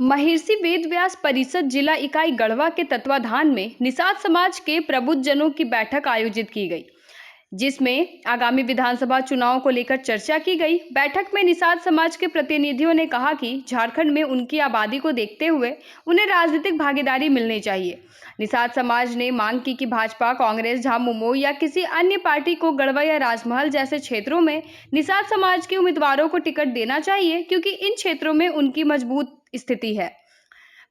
महर्षि वेदव्यास परिषद जिला इकाई गढ़वा के तत्वाधान में निषाद समाज के प्रबुद्धजनों की बैठक आयोजित की गई, जिसमें आगामी विधानसभा चुनाव को लेकर चर्चा की गई। बैठक में निषाद समाज के प्रतिनिधियों ने कहा कि झारखंड में उनकी आबादी को देखते हुए उन्हें राजनीतिक भागीदारी मिलनी चाहिए। निषाद समाज ने मांग की कि भाजपा, कांग्रेस, झामुमो या किसी अन्य पार्टी को गढ़वा या राजमहल जैसे क्षेत्रों में निषाद समाज के उम्मीदवारों को टिकट देना चाहिए, क्योंकि इन क्षेत्रों में उनकी मजबूत स्थिति है।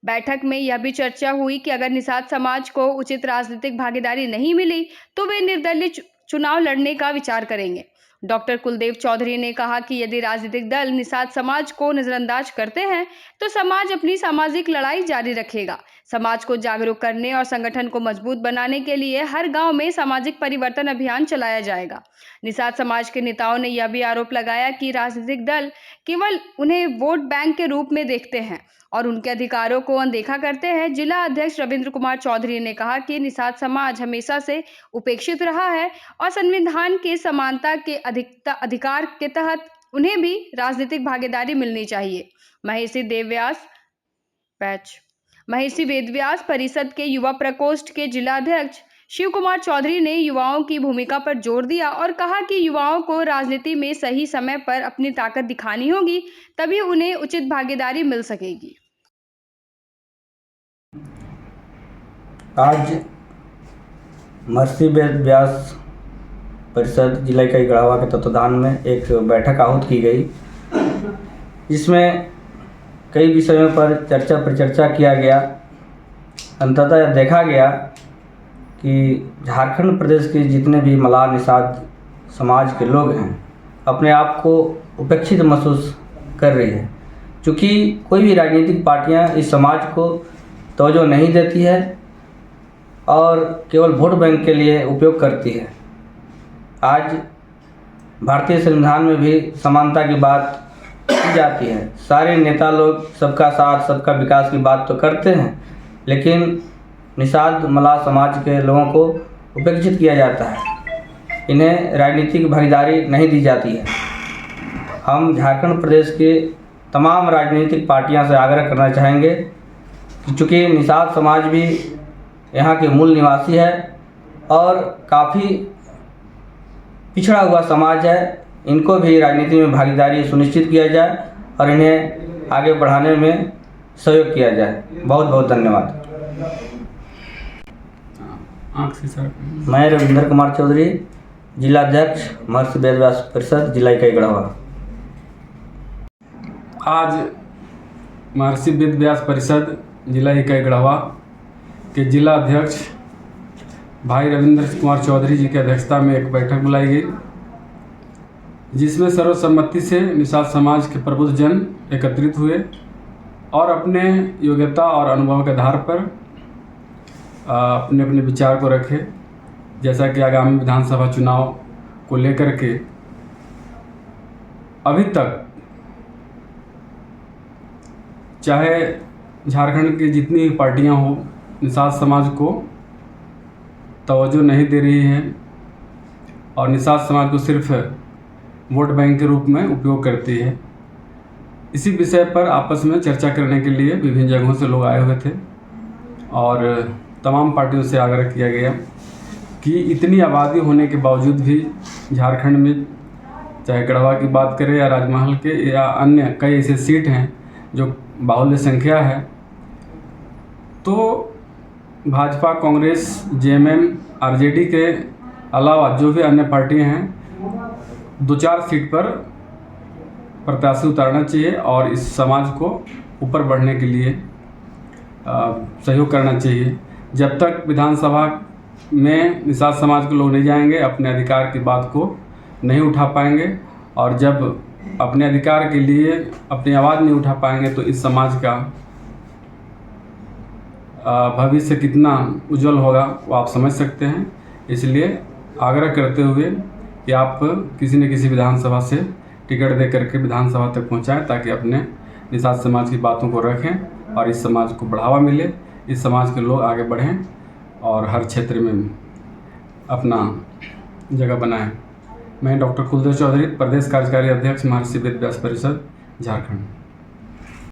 बैठक में यह भी चर्चा हुई कि अगर निषाद समाज को उचित राजनीतिक भागीदारी नहीं मिली तो वे निर्दलीय चुनाव लड़ने का विचार करेंगे। डॉक्टर कुलदेव चौधरी ने कहा कि यदि राजनीतिक दल निषाद समाज को नजरअंदाज करते हैं तो समाज अपनी सामाजिक लड़ाई जारी रखेगा। समाज को जागरूक करने और संगठन को मजबूत बनाने के लिए हर गांव में सामाजिक परिवर्तन अभियान चलाया जाएगा। निषाद समाज के नेताओं ने यह भी आरोप लगाया कि राजनीतिक दल केवल उन्हें वोट बैंक के रूप में देखते हैं और उनके अधिकारों को अनदेखा करते हैं। जिला अध्यक्ष रविंद्र कुमार चौधरी ने कहा कि निषाद समाज हमेशा से उपेक्षित रहा है और संविधान के समानता के अधिकार के तहत उन्हें भी राजनीतिक भागीदारी मिलनी चाहिए। महर्षि वेदव्यास परिषद के युवा प्रकोष्ठ के जिला अध्यक्ष शिव कुमार चौधरी ने युवाओं की भूमिका पर जोर दिया और कहा कि युवाओं को राजनीति में सही समय पर अपनी ताकत दिखानी होगी, तभी उन्हें उचित भागीदारी मिल सकेगी। आज महर्षि वेदव्यास परिषद जिला इकाई गढ़वा के तत्वाधान में एक बैठक आहूत की गई, जिसमें कई विषयों पर चर्चा परिचर्चा किया गया। अंततः यह देखा गया कि झारखंड प्रदेश के जितने भी मलाह निषाद समाज के लोग हैं अपने आप को उपेक्षित महसूस कर रही है, क्योंकि कोई भी राजनीतिक पार्टियां इस समाज को तवज्जो नहीं देती है और केवल वोट बैंक के लिए उपयोग करती है। आज भारतीय संविधान में भी समानता की बात की जाती है। सारे नेता लोग सबका साथ सबका विकास की बात तो करते हैं, लेकिन निषाद मलाह समाज के लोगों को उपेक्षित किया जाता है, इन्हें राजनीतिक भागीदारी नहीं दी जाती है। हम झारखंड प्रदेश के तमाम राजनीतिक पार्टियों से आग्रह करना चाहेंगे कि चूँकि निषाद समाज भी यहाँ के मूल निवासी है और काफ़ी पिछड़ा हुआ समाज है, इनको भी राजनीति में भागीदारी सुनिश्चित किया जाए और इन्हें आगे बढ़ाने में सहयोग किया जाए। बहुत बहुत धन्यवाद। मैं रविंद्र कुमार चौधरी, जिला अध्यक्ष महर्षि वेदव्यास परिषद जिला इकाई गढ़वा। आज महर्षि वेदव्यास परिषद जिला इकाई गढ़वा के जिला अध्यक्ष भाई रविंद्र कुमार चौधरी जी की अध्यक्षता में एक बैठक बुलाई गई, जिसमें सर्वसम्मति से निषाद समाज के प्रबुद्धजन एकत्रित हुए और अपने योग्यता और अनुभव के आधार पर अपने अपने विचार को रखे। जैसा कि आगामी विधानसभा चुनाव को लेकर के अभी तक चाहे झारखंड की जितनी पार्टियां हो, निषाद समाज को तवज्जो नहीं दे रही है और निषाद समाज को सिर्फ वोट बैंक के रूप में उपयोग करती है। इसी विषय पर आपस में चर्चा करने के लिए विभिन्न जगहों से लोग आए हुए थे और तमाम पार्टियों से आग्रह किया गया कि इतनी आबादी होने के बावजूद भी झारखंड में चाहे गढ़वा की बात करें या राजमहल के या अन्य कई ऐसे सीट हैं जो बाहुल्य संख्या है, तो भाजपा, कांग्रेस, जेएमएम, आरजेडी के अलावा जो भी अन्य पार्टियां हैं 2-4 सीट पर प्रत्याशी उतारना चाहिए और इस समाज को ऊपर बढ़ने के लिए सहयोग करना चाहिए। जब तक विधानसभा में निषाद समाज के लोग नहीं जाएंगे, अपने अधिकार की बात को नहीं उठा पाएंगे और जब अपने अधिकार के लिए अपनी आवाज़ नहीं उठा पाएंगे तो इस समाज का भविष्य कितना उज्जवल होगा वो आप समझ सकते हैं। इसलिए आग्रह करते हुए कि आप किसी न किसी विधानसभा से टिकट दे करके विधानसभा तक पहुंचाएं, ताकि अपने निषाद समाज की बातों को रखें और इस समाज को बढ़ावा मिले, इस समाज के लोग आगे बढ़ें और हर क्षेत्र में अपना जगह बनाएं। मैं डॉक्टर कुलदेव चौधरी, प्रदेश कार्यकारी अध्यक्ष महर्षि वेदव्यास परिषद, झारखंड।